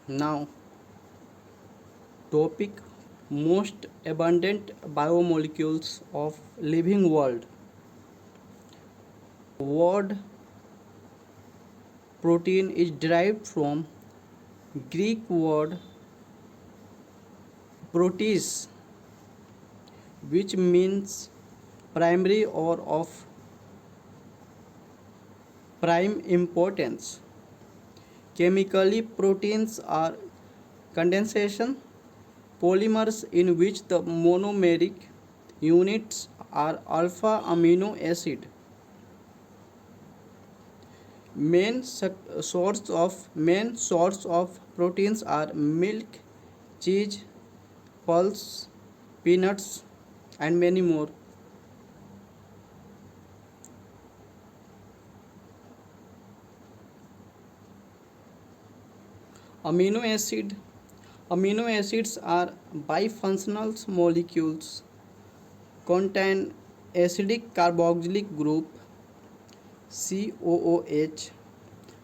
Now, topic most abundant biomolecules of living world. Word protein is derived from Greek word proteus, which means primary or of prime importance. Chemically, proteins are condensation polymers in which the monomeric units are alpha amino acid. Main source of proteins are milk, cheese, pulse, peanuts, and many more. Amino acid Amino acids are bifunctional molecules contain acidic carboxylic group COOH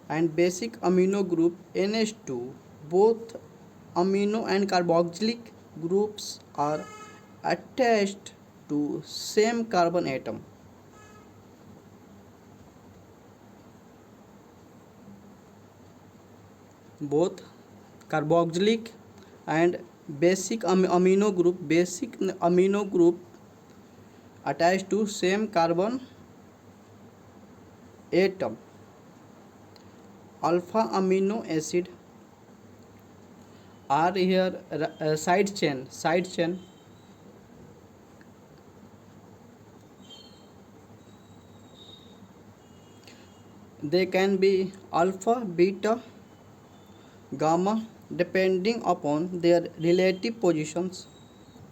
and basic amino group NH2. Both amino and carboxylic groups are attached to same carbon atom. Both carboxylic and basic amino group attached to same carbon atom. Alpha amino acid are here side chain. They can be alpha, beta, gamma depending upon their relative positions.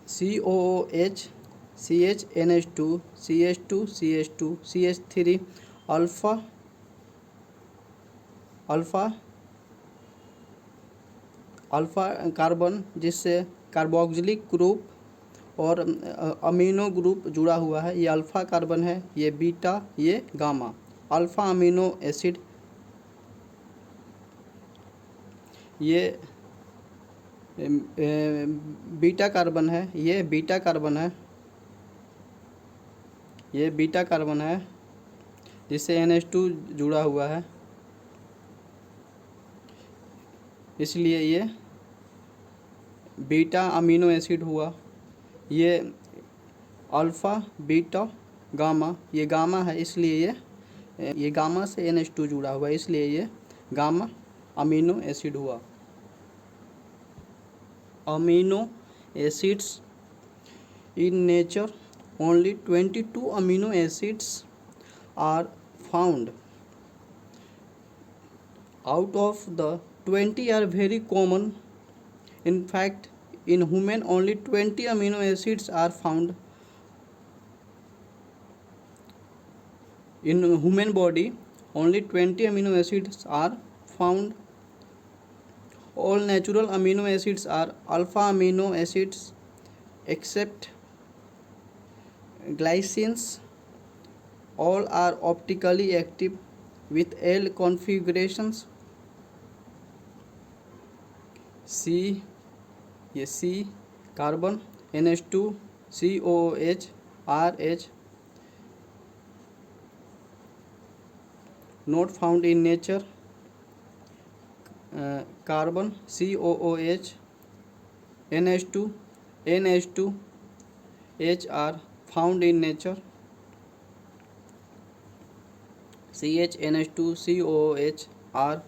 COOH, CHNH2, CH2, CH2, CH3, alpha alpha alpha carbon जिससे carboxylic group और amino group जुड़ा हुआ है, ये alpha carbon है, ये beta, ये gamma. Alpha amino acid ये बीटा कार्बन है, ये बीटा कार्बन है, ये बीटा कार्बन है जिससे NH2 जुड़ा हुआ है, इसलिए ये बीटा अमीनो एसिड हुआ। ये अल्फ़ा, बीटा, गामा, ये गामा है, इसलिए ये गामा से NH2 जुड़ा हुआ है, इसलिए ये गामा अमीनो एसिड हुआ। Amino acids in nature, only 22 amino acids are found. Out of the 20 are very common. In fact, in human only 20 amino acids are found. In human body only 20 amino acids are found. All natural amino acids are alpha amino acids except glycines. All are optically active with L configurations. C, ये C carbon, NH2, COOH, RH, not found in nature. Carbon, COOH, NH2, NH2, H are found in nature. CH, NH2, COOH are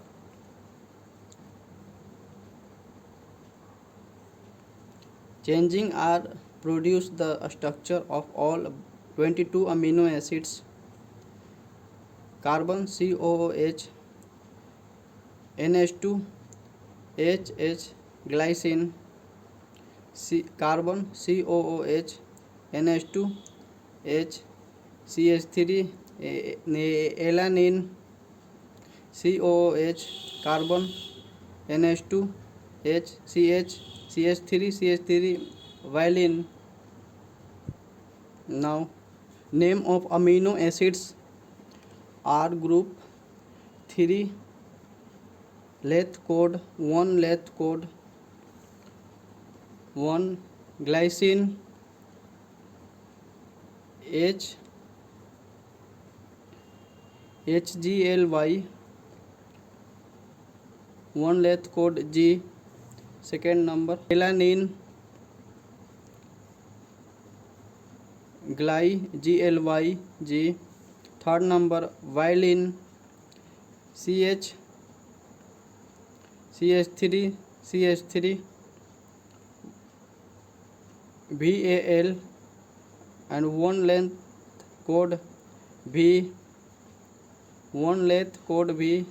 changing are produce the structure of all 22 amino acids. Carbon, COOH, NH2, HH, glycine, carbon, COOH, NH2, H, CH3, alanine, COOH, carbon, NH2, H, CH, CH3, valine. Now, name of amino acids: R group 3 length code 1, length code 1, glycine HGLY 1, length code G. Second number alanine GLY G. Third number valine CH3 VAL, and 1 length code V. 1 length code V.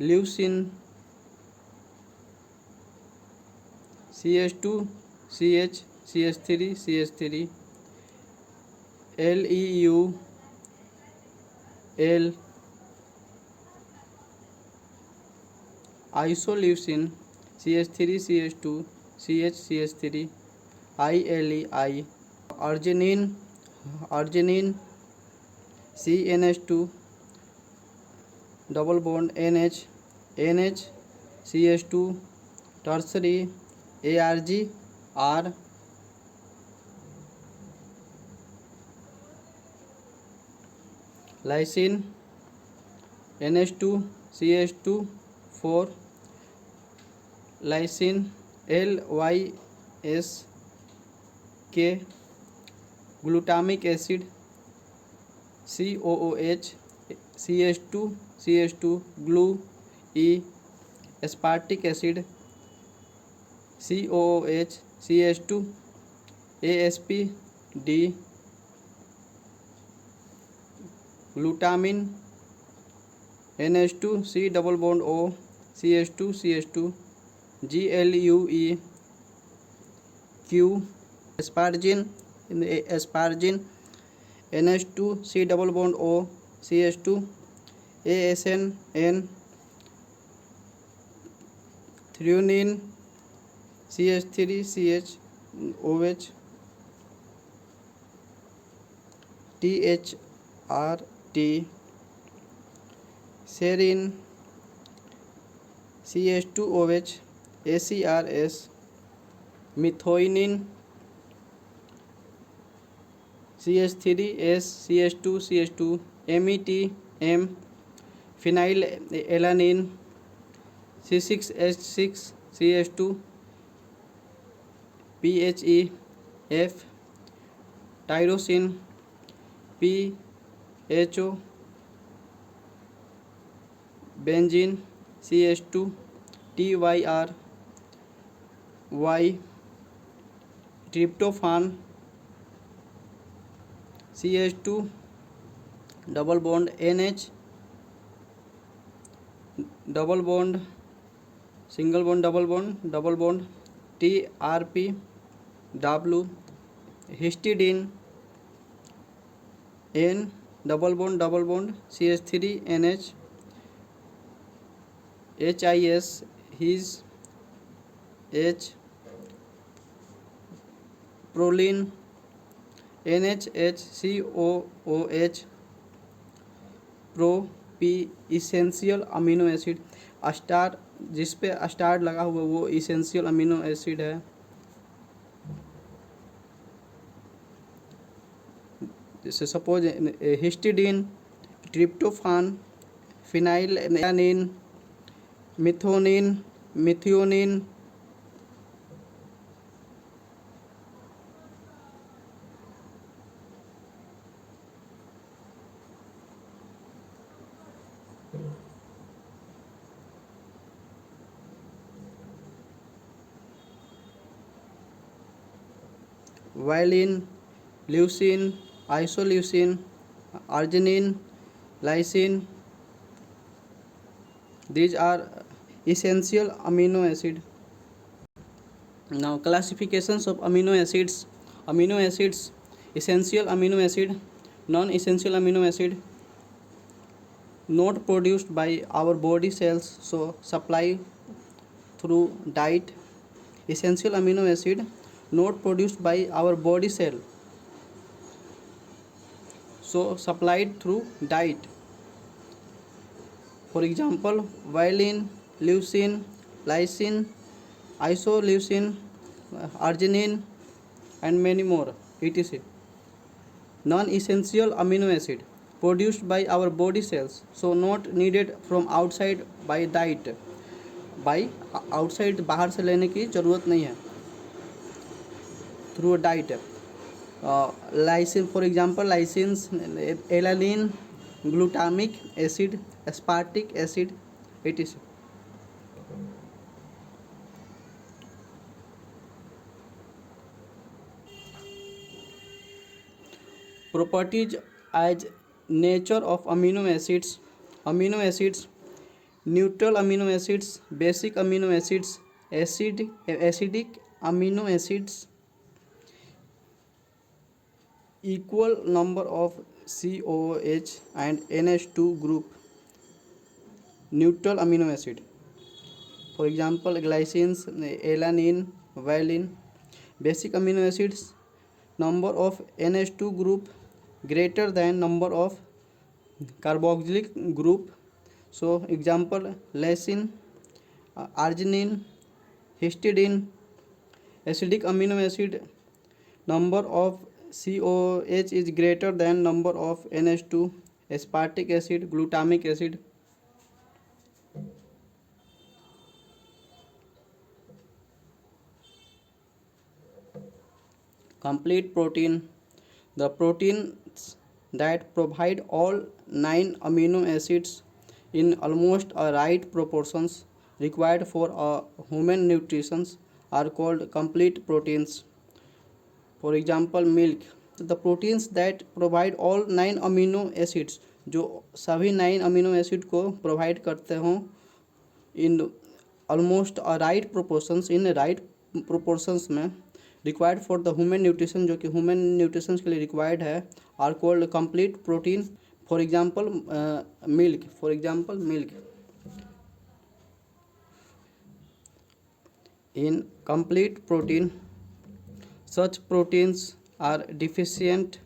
Leucine CH2 CH3 LEUL isoleucine CH3 CH2 ILEI arginine CNH2 double bond NH CH2 tertiary ARG R. Lysine NH2 CH2 4 lysine LYSK. glutamic acid COOH CH2 glue E. aspartic acid COOH CH2 ASP D. glutamine NH2 C double bond O CH2 GLUE Q. asparagine NH2 C double bond O CH2 ASN N. threonine CH3 CHOH THRT. serine CH2OH ACRS. methionine CH3S CH2 METM. phenylalanine C6H6 CH2 PHEF. tyrosine PHO. benzene CH2 TYR Y. tryptophan CH2 double bond NH double bond single bond double bond TRP W. histidine N double bond CH3 NH HIS his H. proline NHCOOH pro P. Essential amino acid star जिस पे star लगा हुआ वो essential amino acid है। जैसे suppose histidine tryptophan phenylalanine methionine valine leucine isoleucine arginine lysine. These are essential amino acid. Now classifications of amino acids. Amino acids: essential amino acid, non-essential amino acid. Not produced by our body cells, so supply through diet. Essential amino acid not produced by our body cell, so supplied through diet. For example, valine, leucine, lysine, isoleucine, arginine, and many more, etc. Non-essential amino acid produced by our body cells, so not needed from outside by diet. By outside बाहर से लेने की ज़रूरत नहीं है, through diet. Lysine, for example lysines, alanine, glutamic acid, aspartic acid, etc. Properties as nature of amino acids. Amino acids: neutral amino acids, basic amino acids, acidic amino acids, equal number of COOH and NH2 group. Neutral amino acid, for example glycines, alanine, valine. Basic amino acids: number of NH2 group greater than number of carboxylic group. So example lysine, arginine, histidine. Acidic amino acid: number of COH is greater than number of NH2. Aspartic acid, glutamic acid. Complete protein: the proteins that provide all 9 amino acids in almost a right proportions required for a human nutrition are called complete proteins. For example milk. The proteins that provide all 9 amino acids, जो सभी 9 amino acid को provide करते हों in almost right proportions, in right proportions में, required for the human nutrition, जो कि human nutrition के लिए रिक्वायर्ड है, are called complete protein. For example milk. In complete protein, such proteins are deficient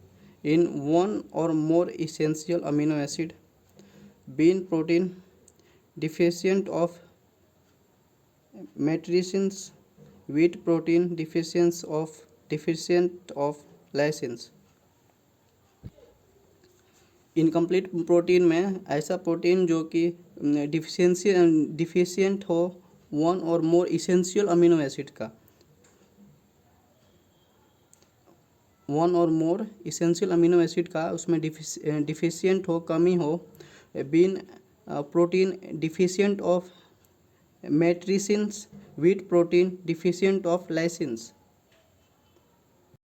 in one or more essential amino acid. Bean protein deficient of matricins. Wheat protein deficient of lysines. Incomplete protein में ऐसा protein जो कि deficient हो one और मोर essential amino acid का, उसमें deficient हो, कमी हो. Bean protein deficient of methionines. Wheat protein deficient of lysines.